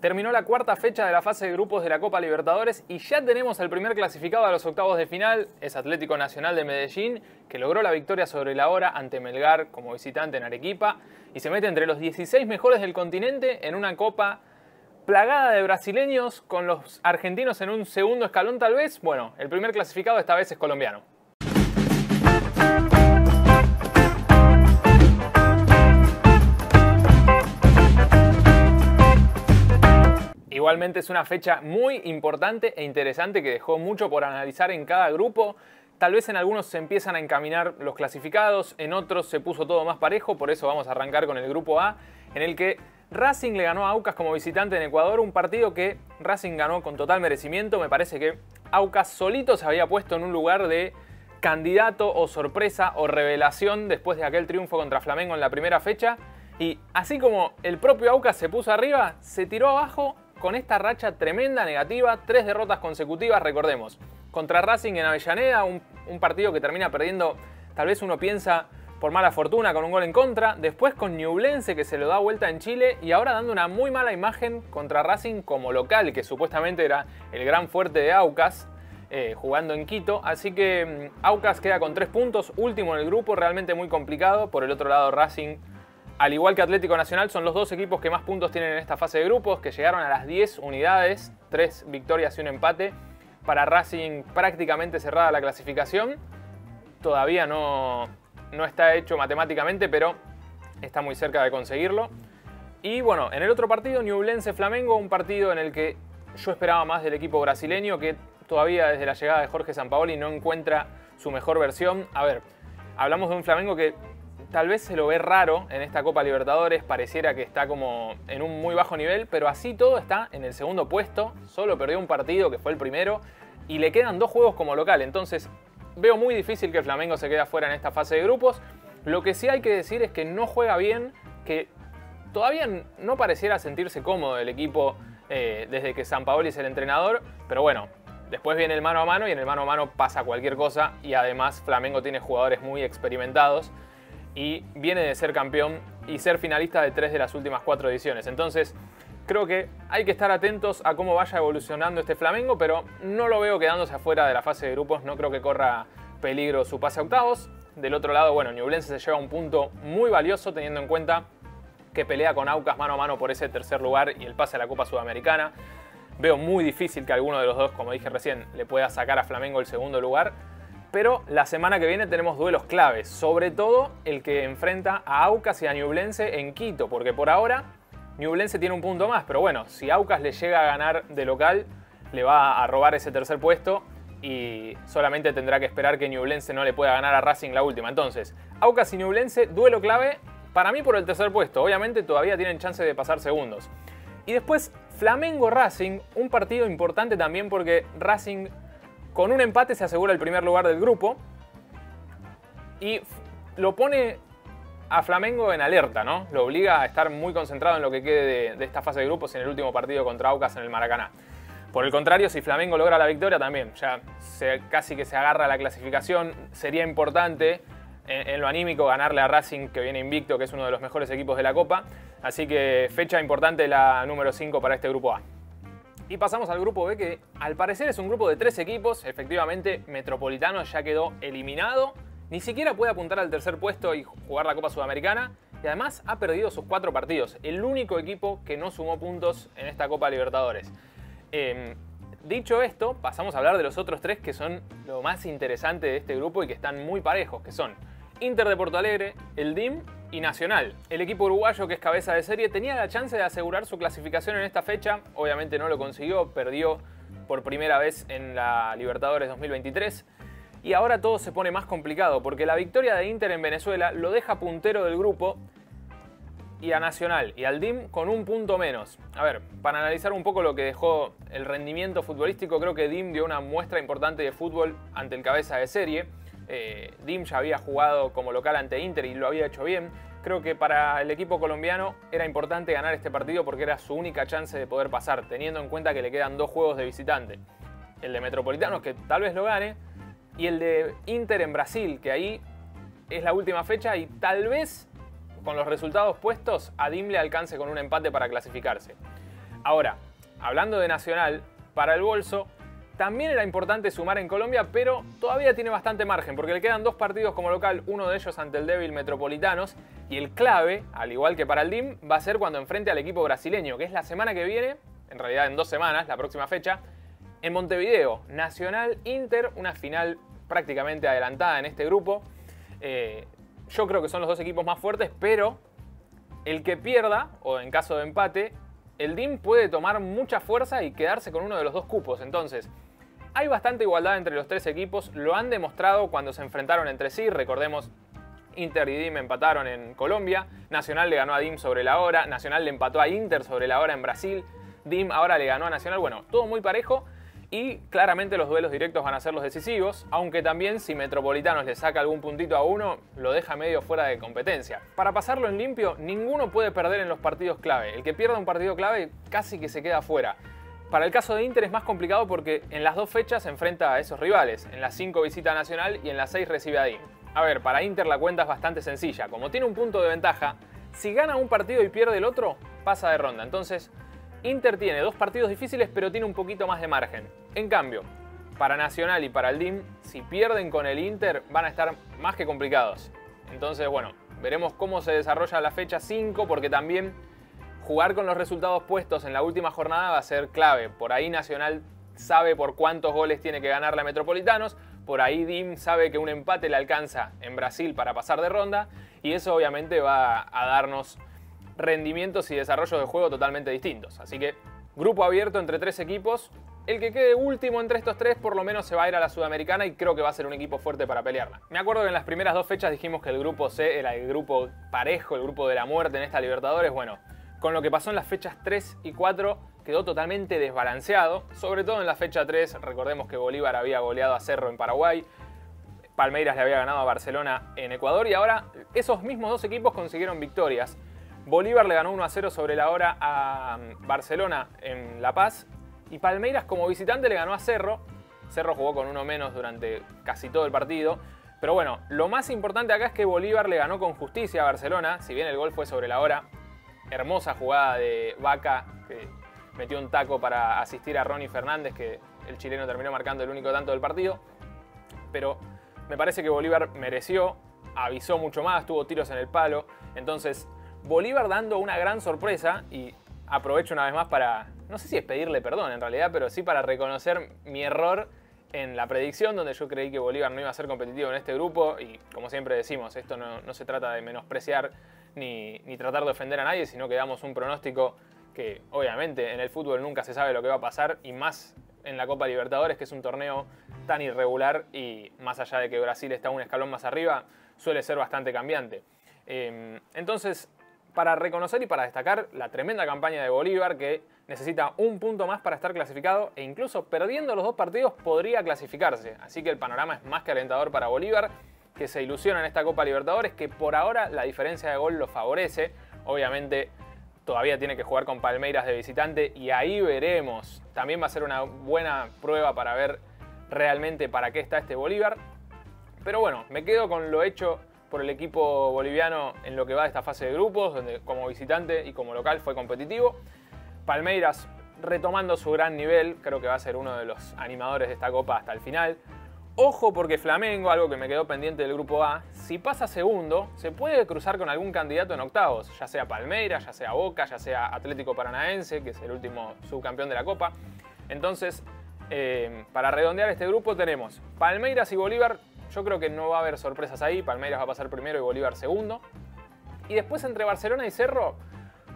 Terminó la cuarta fecha de la fase de grupos de la Copa Libertadores y ya tenemos al primer clasificado a los octavos de final. Es Atlético Nacional de Medellín, que logró la victoria sobre la hora ante Melgar como visitante en Arequipa y se mete entre los 16 mejores del continente en una copa plagada de brasileños, con los argentinos en un segundo escalón tal vez. Bueno, el primer clasificado esta vez es colombiano. Igualmente es una fecha muy importante e interesante que dejó mucho por analizar en cada grupo. Tal vez en algunos se empiezan a encaminar los clasificados, en otros se puso todo más parejo, por eso vamos a arrancar con el grupo A, en el que Racing le ganó a Aucas como visitante en Ecuador, un partido que Racing ganó con total merecimiento. Me parece que Aucas solito se había puesto en un lugar de candidato o sorpresa o revelación después de aquel triunfo contra Flamengo en la primera fecha. Y así como el propio Aucas se puso arriba, se tiró abajo con esta racha tremenda negativa, 3 derrotas consecutivas, recordemos. Contra Racing en Avellaneda, un partido que termina perdiendo, tal vez uno piensa por mala fortuna, con un gol en contra. Después con Ñublense, que se lo da vuelta en Chile, y ahora dando una muy mala imagen contra Racing como local, que supuestamente era el gran fuerte de Aucas, jugando en Quito. Así que Aucas queda con 3 puntos, último en el grupo, realmente muy complicado. Por el otro lado, Racing, al igual que Atlético Nacional, son los dos equipos que más puntos tienen en esta fase de grupos, que llegaron a las 10 unidades, 3 victorias y un empate. Para Racing prácticamente cerrada la clasificación. Todavía no está hecho matemáticamente, pero está muy cerca de conseguirlo. Y bueno, en el otro partido, Ñublense-Flamengo, un partido en el que yo esperaba más del equipo brasileño, que todavía desde la llegada de Jorge Sampaoli no encuentra su mejor versión. A ver, hablamos de un Flamengo que tal vez se lo ve raro en esta Copa Libertadores, pareciera que está como en un muy bajo nivel, pero así todo está en el segundo puesto, solo perdió un partido que fue el primero y le quedan 2 juegos como local, entonces veo muy difícil que el Flamengo se quede afuera en esta fase de grupos. Lo que sí hay que decir es que no juega bien, que todavía no pareciera sentirse cómodo el equipo desde que Sampaoli es el entrenador, pero bueno, después viene el mano a mano y en el mano a mano pasa cualquier cosa y además Flamengo tiene jugadores muy experimentados y viene de ser campeón y ser finalista de 3 de las últimas 4 ediciones. Entonces, creo que hay que estar atentos a cómo vaya evolucionando este Flamengo, pero no lo veo quedándose afuera de la fase de grupos, no creo que corra peligro su pase a octavos. Del otro lado, bueno, Ñublense se lleva un punto muy valioso teniendo en cuenta que pelea con Aucas mano a mano por ese tercer lugar y el pase a la Copa Sudamericana. Veo muy difícil que alguno de los dos, como dije recién, le pueda sacar a Flamengo el segundo lugar. Pero la semana que viene tenemos duelos claves, sobre todo el que enfrenta a Aucas y a Ñublense en Quito, porque por ahora Ñublense tiene un punto más, pero bueno, si Aucas le llega a ganar de local, le va a robar ese tercer puesto y solamente tendrá que esperar que Ñublense no le pueda ganar a Racing la última. Entonces, Aucas y Ñublense, duelo clave para mí por el tercer puesto. Obviamente todavía tienen chance de pasar segundos. Y después Flamengo-Racing, un partido importante también porque Racing con un empate se asegura el primer lugar del grupo y lo pone a Flamengo en alerta, ¿no? Lo obliga a estar muy concentrado en lo que quede de esta fase de grupos en el último partido contra Aucas en el Maracaná. Por el contrario, si Flamengo logra la victoria también, ya casi que se agarra a la clasificación. Sería importante en lo anímico ganarle a Racing, que viene invicto, que es uno de los mejores equipos de la Copa. Así que fecha importante la número 5 para este grupo A. Y pasamos al grupo B, que al parecer es un grupo de 3 equipos. Efectivamente, Metropolitano ya quedó eliminado. Ni siquiera puede apuntar al tercer puesto y jugar la Copa Sudamericana. Y además ha perdido sus 4 partidos. El único equipo que no sumó puntos en esta Copa Libertadores. Dicho esto, pasamos a hablar de los otros 3 que son lo más interesante de este grupo y que están muy parejos, que son Inter de Porto Alegre, el DIM y Nacional. El equipo uruguayo, que es cabeza de serie, tenía la chance de asegurar su clasificación en esta fecha. Obviamente no lo consiguió, perdió por primera vez en la Libertadores 2023. Y ahora todo se pone más complicado porque la victoria de Inter en Venezuela lo deja puntero del grupo y a Nacional y al DIM con un punto menos. A ver, para analizar un poco lo que dejó el rendimiento futbolístico, creo que DIM dio una muestra importante de fútbol ante el cabeza de serie. DIM ya había jugado como local ante Inter y lo había hecho bien. Creo que para el equipo colombiano era importante ganar este partido porque era su única chance de poder pasar, teniendo en cuenta que le quedan 2 juegos de visitante. El de Metropolitanos, que tal vez lo gane, y el de Inter en Brasil, que ahí es la última fecha y tal vez con los resultados puestos a DIM le alcance con un empate para clasificarse. Ahora, hablando de Nacional, para el bolso también era importante sumar en Colombia, pero todavía tiene bastante margen, porque le quedan 2 partidos como local, uno de ellos ante el débil Metropolitanos, y el clave, al igual que para el DIM, va a ser cuando enfrente al equipo brasileño, que es la semana que viene, en realidad en 2 semanas, la próxima fecha, en Montevideo. Nacional-Inter, una final prácticamente adelantada en este grupo. Yo creo que son los 2 equipos más fuertes, pero el que pierda, o en caso de empate, el DIM puede tomar mucha fuerza y quedarse con uno de los 2 cupos. Entonces, hay bastante igualdad entre los 3 equipos, lo han demostrado cuando se enfrentaron entre sí. Recordemos, Inter y DIM empataron en Colombia, Nacional le ganó a DIM sobre la hora, Nacional le empató a Inter sobre la hora en Brasil, DIM ahora le ganó a Nacional. Bueno, todo muy parejo y claramente los duelos directos van a ser los decisivos, aunque también si Metropolitanos le saca algún puntito a uno, lo deja medio fuera de competencia. Para pasarlo en limpio, ninguno puede perder en los partidos clave. El que pierda un partido clave casi que se queda fuera. Para el caso de Inter es más complicado porque en las 2 fechas se enfrenta a esos rivales. En las 5 visita a Nacional y en las 6 recibe a DIM. A ver, para Inter la cuenta es bastante sencilla. Como tiene un punto de ventaja, si gana un partido y pierde el otro, pasa de ronda. Entonces, Inter tiene 2 partidos difíciles, pero tiene un poquito más de margen. En cambio, para Nacional y para el DIM, si pierden con el Inter, van a estar más que complicados. Entonces, bueno, veremos cómo se desarrolla la fecha 5, porque también jugar con los resultados puestos en la última jornada va a ser clave. Por ahí Nacional sabe por cuántos goles tiene que ganarle a Metropolitanos, por ahí DIM sabe que un empate le alcanza en Brasil para pasar de ronda, y eso obviamente va a darnos rendimientos y desarrollos de juego totalmente distintos. Así que grupo abierto entre 3 equipos. El que quede último entre estos 3 por lo menos se va a ir a la Sudamericana y creo que va a ser un equipo fuerte para pelearla. Me acuerdo que en las primeras 2 fechas dijimos que el grupo C era el grupo parejo, el grupo de la muerte en esta Libertadores. Bueno, con lo que pasó en las fechas 3 y 4 quedó totalmente desbalanceado, sobre todo en la fecha 3. Recordemos que Bolívar había goleado a Cerro en Paraguay, Palmeiras le había ganado a Barcelona en Ecuador y ahora esos mismos 2 equipos consiguieron victorias. Bolívar le ganó 1-0 sobre la hora a Barcelona en La Paz y Palmeiras como visitante le ganó a Cerro. Cerro jugó con 1 menos durante casi todo el partido. Pero bueno, lo más importante acá es que Bolívar le ganó con justicia a Barcelona, si bien el gol fue sobre la hora. Hermosa jugada de Vaca, que metió un taco para asistir a Ronnie Fernández, que el chileno terminó marcando el único tanto del partido. Pero me parece que Bolívar mereció, avisó mucho más, tuvo tiros en el palo. Entonces, Bolívar dando una gran sorpresa, y aprovecho una vez más para, no sé si es pedirle perdón en realidad, pero sí para reconocer mi error en la predicción, donde yo creí que Bolívar no iba a ser competitivo en este grupo. Y como siempre decimos, esto no se trata de menospreciar ni tratar de ofender a nadie, sino que damos un pronóstico que obviamente en el fútbol nunca se sabe lo que va a pasar, y más en la Copa Libertadores, que es un torneo tan irregular y más allá de que Brasil está un escalón más arriba, suele ser bastante cambiante. Entonces, para reconocer y para destacar la tremenda campaña de Bolívar, que necesita un punto más para estar clasificado e incluso perdiendo los 2 partidos podría clasificarse. Así que el panorama es más que alentador para Bolívar, que se ilusiona en esta Copa Libertadores, que por ahora la diferencia de gol lo favorece. Obviamente todavía tiene que jugar con Palmeiras de visitante y ahí veremos. También va a ser una buena prueba para ver realmente para qué está este Bolívar. Pero bueno, me quedo con lo hecho por el equipo boliviano en lo que va de esta fase de grupos, donde como visitante y como local fue competitivo. Palmeiras retomando su gran nivel, creo que va a ser uno de los animadores de esta copa hasta el final. Ojo, porque Flamengo, algo que me quedó pendiente del grupo A, si pasa segundo, se puede cruzar con algún candidato en octavos, ya sea Palmeiras, ya sea Boca, ya sea Atlético Paranaense, que es el último subcampeón de la copa. Entonces, para redondear este grupo tenemos Palmeiras y Bolívar. Yo creo que no va a haber sorpresas ahí. Palmeiras va a pasar primero y Bolívar segundo. Y después entre Barcelona y Cerro,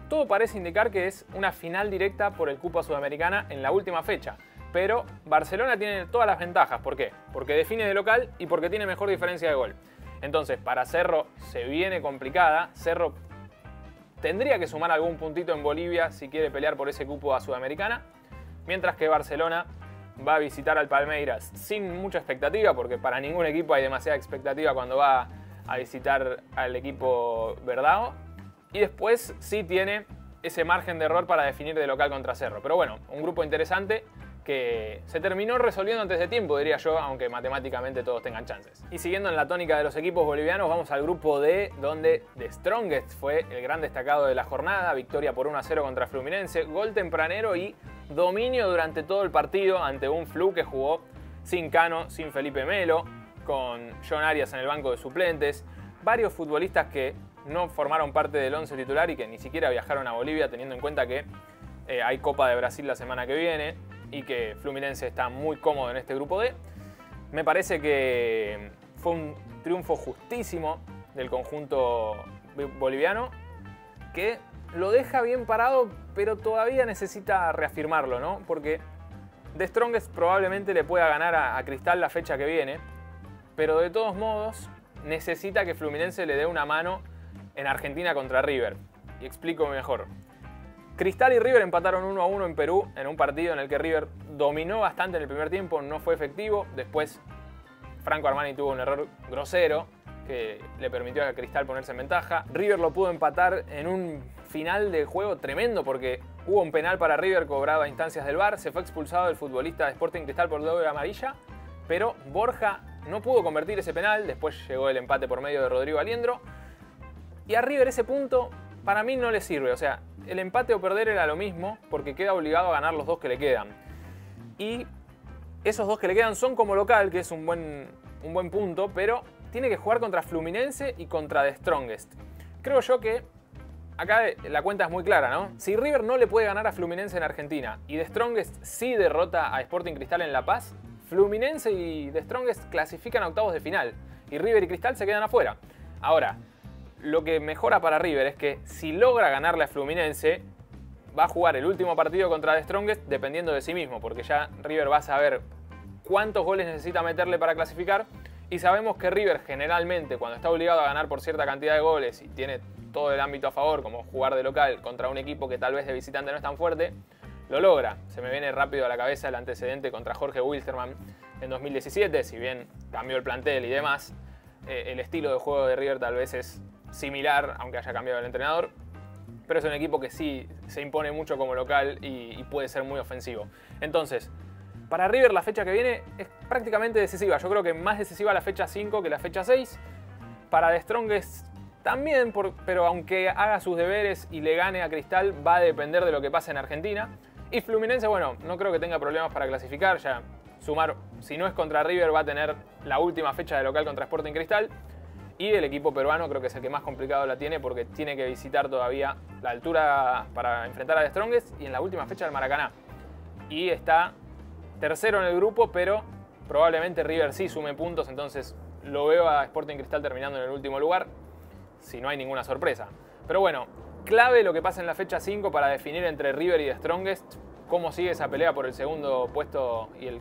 todo parece indicar que es una final directa por el cupo a Sudamericana en la última fecha. Pero Barcelona tiene todas las ventajas. ¿Por qué? Porque define de local y porque tiene mejor diferencia de gol. Entonces, para Cerro se viene complicada. Cerro tendría que sumar algún puntito en Bolivia si quiere pelear por ese cupo a Sudamericana. Mientras que Barcelona va a visitar al Palmeiras sin mucha expectativa, porque para ningún equipo hay demasiada expectativa cuando va a visitar al equipo verdao. Y después sí tiene ese margen de error para definir de local contra Cerro. Pero bueno, un grupo interesante que se terminó resolviendo antes de tiempo, diría yo, aunque matemáticamente todos tengan chances. Y siguiendo en la tónica de los equipos bolivianos, vamos al grupo D, donde The Strongest fue el gran destacado de la jornada, victoria por 1-0 contra Fluminense, gol tempranero y dominio durante todo el partido ante un Flu que jugó sin Cano, sin Felipe Melo, con John Arias en el banco de suplentes, varios futbolistas que no formaron parte del 11 titular y que ni siquiera viajaron a Bolivia, teniendo en cuenta que hay Copa de Brasil la semana que viene y que Fluminense está muy cómodo en este grupo D. Me parece que fue un triunfo justísimo del conjunto boliviano que lo deja bien parado, pero todavía necesita reafirmarlo, ¿no? Porque The Strongest probablemente le pueda ganar a Cristal la fecha que viene, pero de todos modos necesita que Fluminense le dé una mano en Argentina contra River. Y explico mejor. Cristal y River empataron 1-1 en Perú en un partido en el que River dominó bastante en el primer tiempo, no fue efectivo. Después Franco Armani tuvo un error grosero que le permitió a Cristal ponerse en ventaja. River lo pudo empatar en un final de juego tremendo porque hubo un penal para River cobrado a instancias del VAR. Se fue expulsado el futbolista de Sporting Cristal por doble amarilla, pero Borja no pudo convertir ese penal. Después llegó el empate por medio de Rodrigo Aliendro. Y a River ese punto para mí no le sirve. O sea, el empate o perder era lo mismo porque queda obligado a ganar los dos que le quedan. Y esos dos que le quedan son como local, que es un buen punto, pero tiene que jugar contra Fluminense y contra The Strongest. Creo yo que acá la cuenta es muy clara, ¿no? Si River no le puede ganar a Fluminense en Argentina y The Strongest sí derrota a Sporting Cristal en La Paz, Fluminense y The Strongest clasifican a octavos de final y River y Cristal se quedan afuera. Ahora, lo que mejora para River es que si logra ganarle a Fluminense, va a jugar el último partido contra The Strongest dependiendo de sí mismo, porque ya River va a saber cuántos goles necesita meterle para clasificar. Y sabemos que River generalmente, cuando está obligado a ganar por cierta cantidad de goles y tiene todo el ámbito a favor, como jugar de local contra un equipo que tal vez de visitante no es tan fuerte, lo logra. Se me viene rápido a la cabeza el antecedente contra Jorge Wilstermann en 2017, si bien cambió el plantel y demás, el estilo de juego de River tal vez es similar, aunque haya cambiado el entrenador, pero es un equipo que sí se impone mucho como local y puede ser muy ofensivo. Entonces, para River la fecha que viene es prácticamente decisiva. Yo creo que más decisiva la fecha 5 que la fecha 6. Para The Strongest también, pero aunque haga sus deberes y le gane a Cristal, va a depender de lo que pase en Argentina. Y Fluminense, bueno, no creo que tenga problemas para clasificar. Ya sumar, si no es contra River, va a tener la última fecha de local contra Sporting Cristal. Y el equipo peruano creo que es el que más complicado la tiene porque tiene que visitar todavía la altura para enfrentar a The Strongest y en la última fecha del Maracaná. Y está tercero en el grupo, pero probablemente River sí sume puntos, entonces lo veo a Sporting Cristal terminando en el último lugar, si no hay ninguna sorpresa. Pero bueno, clave lo que pasa en la fecha 5 para definir entre River y The Strongest cómo sigue esa pelea por el segundo puesto y el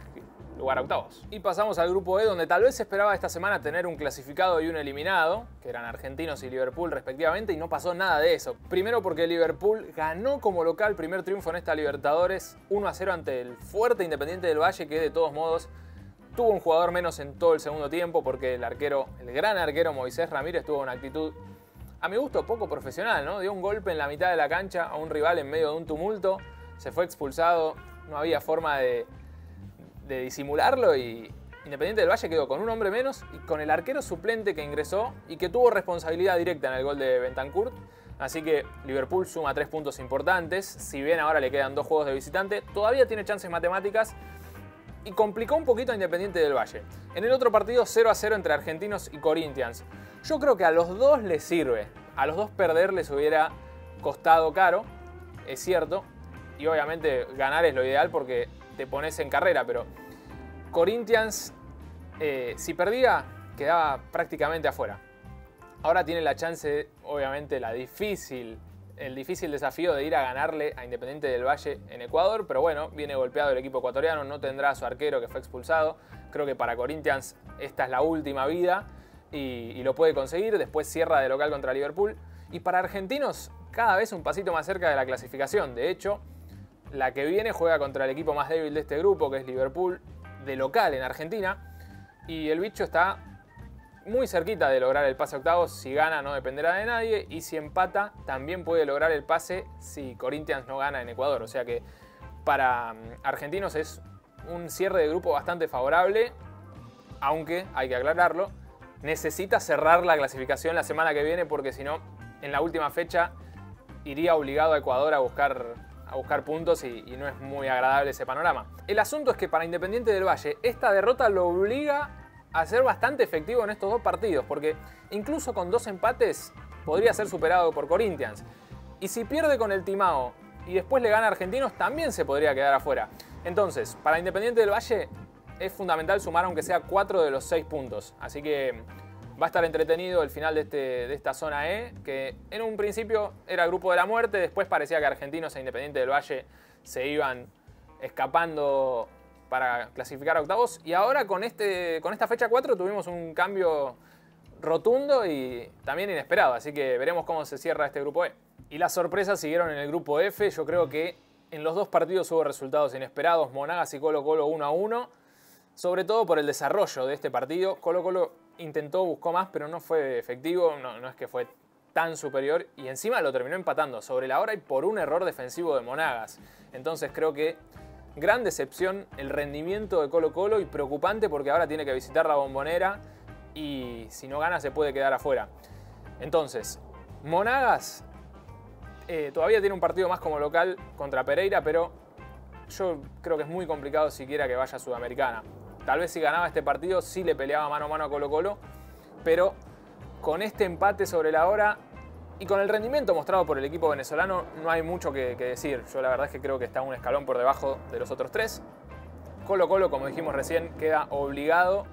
lugar a octavos. Y pasamos al grupo E, donde tal vez se esperaba esta semana tener un clasificado y un eliminado, que eran Argentinos y Liverpool respectivamente, y no pasó nada de eso. Primero porque Liverpool ganó como local primer triunfo en esta Libertadores 1-0 ante el fuerte Independiente del Valle, que de todos modos tuvo un jugador menos en todo el segundo tiempo porque el gran arquero Moisés Ramírez tuvo una actitud, a mi gusto, poco profesional, ¿no? Dio un golpe en la mitad de la cancha a un rival en medio de un tumulto, se fue expulsado, no había forma de disimularlo y Independiente del Valle quedó con un hombre menos y con el arquero suplente que ingresó y que tuvo responsabilidad directa en el gol de Bentancur. Así que Liverpool suma 3 puntos importantes, si bien ahora le quedan 2 juegos de visitante, todavía tiene chances matemáticas y complicó un poquito a Independiente del Valle. En el otro partido 0-0 entre Argentinos y Corinthians. Yo creo que a los dos les sirve, a los dos perder les hubiera costado caro, es cierto, y obviamente ganar es lo ideal porque te pones en carrera, pero Corinthians, si perdía, quedaba prácticamente afuera. Ahora tiene la chance, obviamente, el difícil desafío de ir a ganarle a Independiente del Valle en Ecuador, pero bueno, viene golpeado el equipo ecuatoriano, no tendrá a su arquero que fue expulsado. Creo que para Corinthians esta es la última vida y lo puede conseguir. Después cierra de local contra Liverpool. Y para Argentinos, cada vez un pasito más cerca de la clasificación. De hecho, la que viene juega contra el equipo más débil de este grupo, que es Liverpool, de local en Argentina. Y el bicho está muy cerquita de lograr el pase a octavos. Si gana no dependerá de nadie. Y si empata también puede lograr el pase si Corinthians no gana en Ecuador. O sea que para Argentinos es un cierre de grupo bastante favorable, aunque, hay que aclararlo, necesita cerrar la clasificación la semana que viene porque si no, en la última fecha iría obligado a Ecuador a buscar puntos y no es muy agradable ese panorama. El asunto es que para Independiente del Valle esta derrota lo obliga a ser bastante efectivo en estos dos partidos, porque incluso con 2 empates podría ser superado por Corinthians. Y si pierde con el Timao y después le gana a Argentinos, también se podría quedar afuera. Entonces, para Independiente del Valle es fundamental sumar aunque sea 4 de los 6 puntos. Así que va a estar entretenido el final de esta zona E, que en un principio era grupo de la muerte, después parecía que Argentinos e Independiente del Valle se iban escapando para clasificar a octavos. Y ahora con esta fecha 4 tuvimos un cambio rotundo y también inesperado. Así que veremos cómo se cierra este grupo E. Y las sorpresas siguieron en el grupo F. Yo creo que en los dos partidos hubo resultados inesperados. Monagas y Colo-Colo 1-1. Sobre todo por el desarrollo de este partido. Colo-Colo intentó, buscó más, pero no fue efectivo. No es que fue tan superior. Y encima lo terminó empatando sobre la hora y por un error defensivo de Monagas. Entonces creo que gran decepción el rendimiento de Colo-Colo y preocupante porque ahora tiene que visitar la Bombonera y si no gana se puede quedar afuera. Entonces, Monagas todavía tiene un partido más como local contra Pereira, pero yo creo que es muy complicado siquiera que vaya a Sudamericana. Tal vez si ganaba este partido sí le peleaba mano a mano a Colo-Colo, pero con este empate sobre la hora y con el rendimiento mostrado por el equipo venezolano no hay mucho que decir. Yo la verdad es que creo que está un escalón por debajo de los otros 3. Colo-Colo, como dijimos recién, queda obligado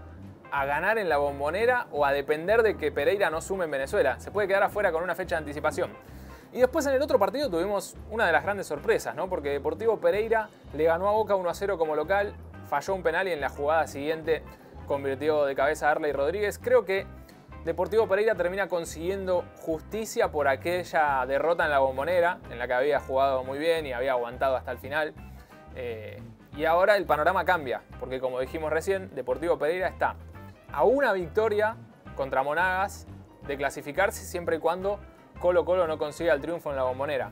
a ganar en la Bombonera o a depender de que Pereira no sume en Venezuela. Se puede quedar afuera con una fecha de anticipación. Y después en el otro partido tuvimos una de las grandes sorpresas, ¿no? Porque Deportivo Pereira le ganó a Boca 1-0 como local, falló un penal y en la jugada siguiente convirtió de cabeza a Arley Rodríguez. Creo que Deportivo Pereira termina consiguiendo justicia por aquella derrota en la Bombonera, en la que había jugado muy bien y había aguantado hasta el final. Y ahora el panorama cambia, porque como dijimos recién, Deportivo Pereira está a una victoria contra Monagas de clasificarse siempre y cuando Colo-Colo no consiga el triunfo en la Bombonera.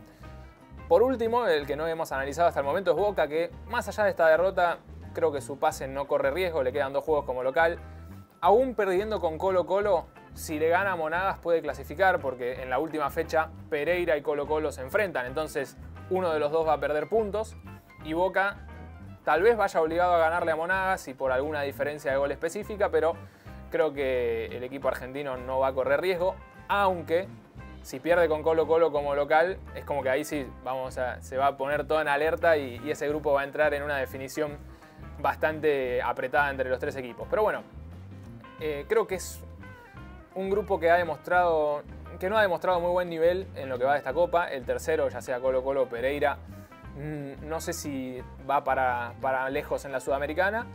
Por último, el que no hemos analizado hasta el momento es Boca, que más allá de esta derrota, creo que su pase no corre riesgo, le quedan 2 juegos como local. Aún perdiendo con Colo-Colo, si le gana a Monagas puede clasificar, porque en la última fecha Pereira y Colo-Colo se enfrentan, entonces uno de los dos va a perder puntos y Boca tal vez vaya obligado a ganarle a Monagas y por alguna diferencia de gol específica, pero creo que el equipo argentino no va a correr riesgo, aunque si pierde con Colo-Colo como local, es como que ahí sí se va a poner todo en alerta y ese grupo va a entrar en una definición bastante apretada entre los 3 equipos. Pero bueno, creo que es un grupo que no ha demostrado muy buen nivel en lo que va de esta Copa. El tercero, ya sea Colo-Colo o Pereira, no sé si va para lejos en la Sudamericana.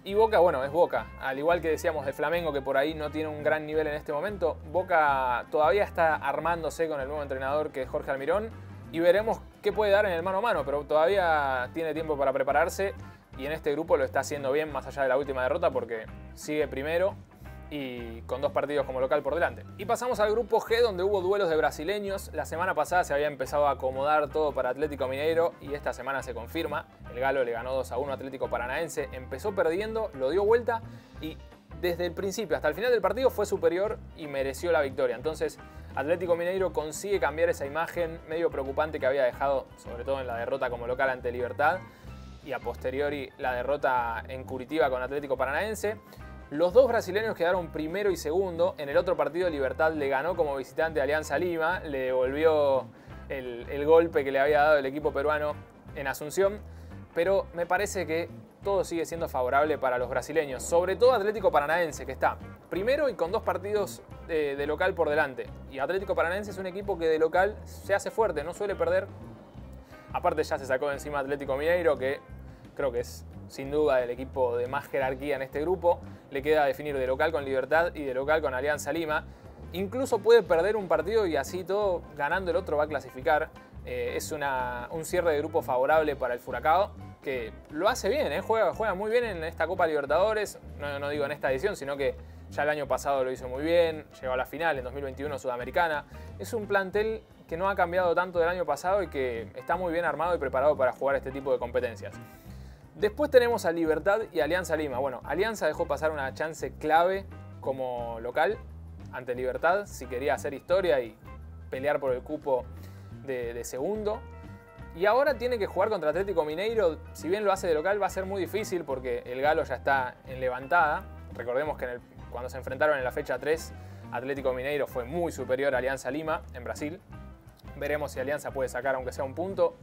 Y Boca, bueno, es Boca. Al igual que decíamos de Flamengo, que por ahí no tiene un gran nivel en este momento, Boca todavía está armándose con el nuevo entrenador que es Jorge Almirón. Y veremos qué puede dar en el mano a mano, pero todavía tiene tiempo para prepararse. Y en este grupo lo está haciendo bien, más allá de la última derrota, porque sigue primero y con 2 partidos como local por delante. Y pasamos al grupo G, donde hubo duelos de brasileños. La semana pasada se había empezado a acomodar todo para Atlético Mineiro y esta semana se confirma. El Galo le ganó 2-1 a Atlético Paranaense, empezó perdiendo, lo dio vuelta y desde el principio hasta el final del partido fue superior y mereció la victoria. Entonces Atlético Mineiro consigue cambiar esa imagen medio preocupante que había dejado, sobre todo en la derrota como local ante Libertad y a posteriori la derrota en Curitiba con Atlético Paranaense. Los 2 brasileños quedaron primero y segundo. En el otro partido Libertad le ganó como visitante a Alianza Lima, le devolvió el golpe que le había dado el equipo peruano en Asunción, pero me parece que todo sigue siendo favorable para los brasileños, sobre todo Atlético Paranaense, que está primero y con 2 partidos de local por delante. Y Atlético Paranaense es un equipo que de local se hace fuerte, no suele perder. Aparte ya se sacó de encima Atlético Mineiro, que creo que es sin duda el equipo de más jerarquía en este grupo. Le queda definir de local con Libertad y de local con Alianza Lima. Incluso puede perder un partido y así todo, ganando el otro va a clasificar. Es un cierre de grupo favorable para el Furacão, que lo hace bien, juega muy bien en esta Copa Libertadores. No digo en esta edición, sino que ya el año pasado lo hizo muy bien, llegó a la final en 2021 Sudamericana. Es un plantel que no ha cambiado tanto del año pasado y que está muy bien armado y preparado para jugar este tipo de competencias. Después tenemos a Libertad y Alianza Lima. Bueno, Alianza dejó pasar una chance clave como local ante Libertad si quería hacer historia y pelear por el cupo de segundo. Y ahora tiene que jugar contra Atlético Mineiro. Si bien lo hace de local, va a ser muy difícil porque el Galo ya está en levantada. Recordemos que cuando se enfrentaron en la fecha 3, Atlético Mineiro fue muy superior a Alianza Lima en Brasil. Veremos si Alianza puede sacar aunque sea un punto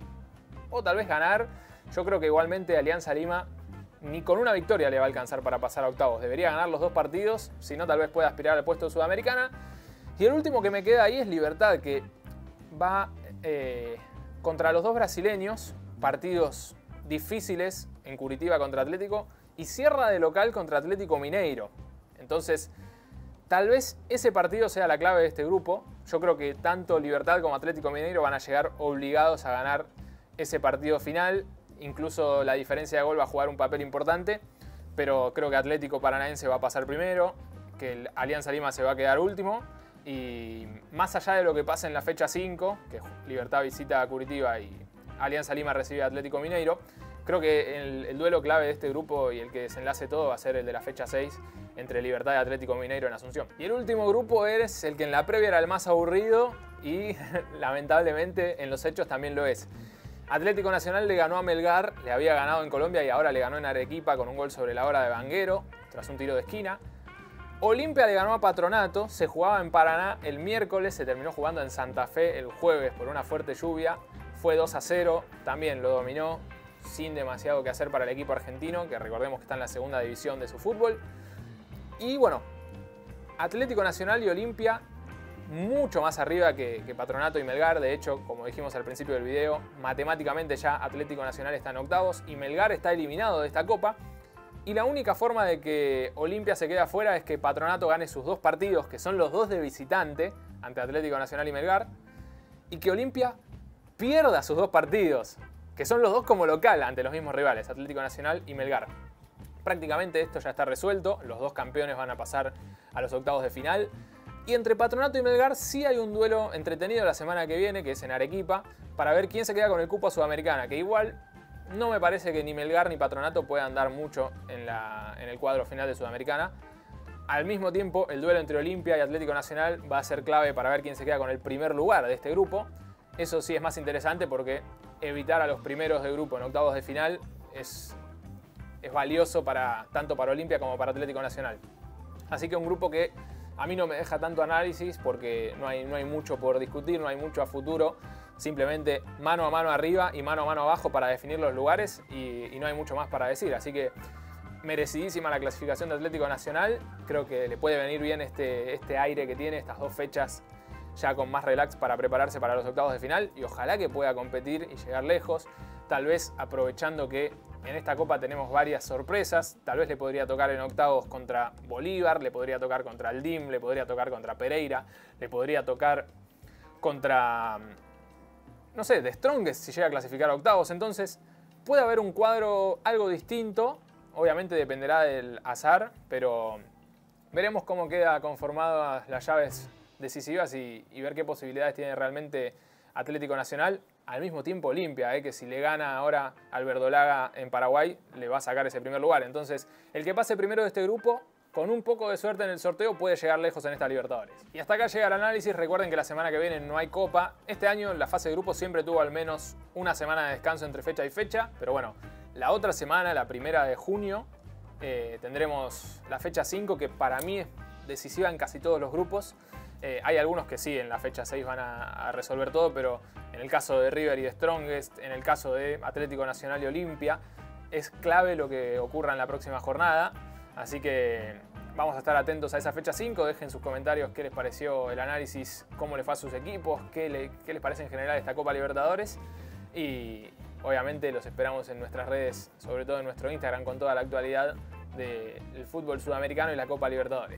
o tal vez ganar. Yo creo que igualmente Alianza Lima ni con una victoria le va a alcanzar para pasar a octavos. Debería ganar los 2 partidos, si no tal vez pueda aspirar al puesto de Sudamericana. Y el último que me queda ahí es Libertad, que va contra los 2 brasileños, partidos difíciles en Curitiba contra Atlético, y cierra de local contra Atlético Mineiro. Entonces, tal vez ese partido sea la clave de este grupo. Yo creo que tanto Libertad como Atlético Mineiro van a llegar obligados a ganar ese partido final. Incluso la diferencia de gol va a jugar un papel importante, pero creo que Atlético Paranaense va a pasar primero, que el Alianza Lima se va a quedar último. Y más allá de lo que pasa en la fecha 5, que Libertad visita a Curitiba y Alianza Lima recibe a Atlético Mineiro, creo que el duelo clave de este grupo y el que desenlace todo va a ser el de la fecha 6 entre Libertad y Atlético Mineiro en Asunción. Y el último grupo es el que en la previa era el más aburrido y lamentablemente en los hechos también lo es. Atlético Nacional le ganó a Melgar, le había ganado en Colombia y ahora le ganó en Arequipa con un gol sobre la hora de Vanguero tras un tiro de esquina. Olimpia le ganó a Patronato, se jugaba en Paraná el miércoles, se terminó jugando en Santa Fe el jueves por una fuerte lluvia. Fue 2-0, también lo dominó sin demasiado que hacer para el equipo argentino, que recordemos que está en la segunda división de su fútbol. Y bueno, Atlético Nacional y Olimpia mucho más arriba que Patronato y Melgar. De hecho, como dijimos al principio del video, matemáticamente ya Atlético Nacional está en octavos y Melgar está eliminado de esta copa. Y la única forma de que Olimpia se quede afuera es que Patronato gane sus 2 partidos, que son los 2 de visitante, ante Atlético Nacional y Melgar, y que Olimpia pierda sus 2 partidos, que son los 2 como local ante los mismos rivales, Atlético Nacional y Melgar. Prácticamente esto ya está resuelto, los 2 campeones van a pasar a los octavos de final. Y entre Patronato y Melgar sí hay un duelo entretenido la semana que viene, que es en Arequipa, para ver quién se queda con el cupo a Sudamericana, que igual no me parece que ni Melgar ni Patronato puedan dar mucho en el cuadro final de Sudamericana. Al mismo tiempo, el duelo entre Olimpia y Atlético Nacional va a ser clave para ver quién se queda con el primer lugar de este grupo. Eso sí es más interesante porque evitar a los primeros de grupo en octavos de final es valioso tanto para Olimpia como para Atlético Nacional. Así que un grupo que a mí no me deja tanto análisis porque no hay mucho por discutir, no hay mucho a futuro. Simplemente mano a mano arriba y mano a mano abajo para definir los lugares y no hay mucho más para decir. Así que merecidísima la clasificación de Atlético Nacional. Creo que le puede venir bien este aire que tiene, estas 2 fechas ya con más relax para prepararse para los octavos de final. Y ojalá que pueda competir y llegar lejos. Tal vez aprovechando que en esta copa tenemos varias sorpresas. Tal vez le podría tocar en octavos contra Bolívar, le podría tocar contra el DIM, le podría tocar contra Pereira, le podría tocar contra, no sé, The Strongest si llega a clasificar a octavos. Entonces puede haber un cuadro algo distinto. Obviamente dependerá del azar, pero veremos cómo queda conformadas las llaves decisivas y ver qué posibilidades tiene realmente Atlético Nacional. Al mismo tiempo Olimpia, que si le gana ahora al Verdolaga en Paraguay, le va a sacar ese primer lugar. Entonces, el que pase primero de este grupo, con un poco de suerte en el sorteo, puede llegar lejos en esta Libertadores. Y hasta acá llega el análisis. Recuerden que la semana que viene no hay copa. Este año la fase de grupo siempre tuvo al menos una semana de descanso entre fecha y fecha. Pero bueno, la otra semana, la 1 de junio, tendremos la fecha 5, que para mí es decisiva en casi todos los grupos. Hay algunos que sí, en la fecha 6 van a resolver todo, pero en el caso de River y de Strongest, en el caso de Atlético Nacional y Olimpia, es clave lo que ocurra en la próxima jornada. Así que vamos a estar atentos a esa fecha 5. Dejen sus comentarios qué les pareció el análisis, cómo les fue a sus equipos, qué les parece en general esta Copa Libertadores. Y obviamente los esperamos en nuestras redes, sobre todo en nuestro Instagram, con toda la actualidad del fútbol sudamericano y la Copa Libertadores.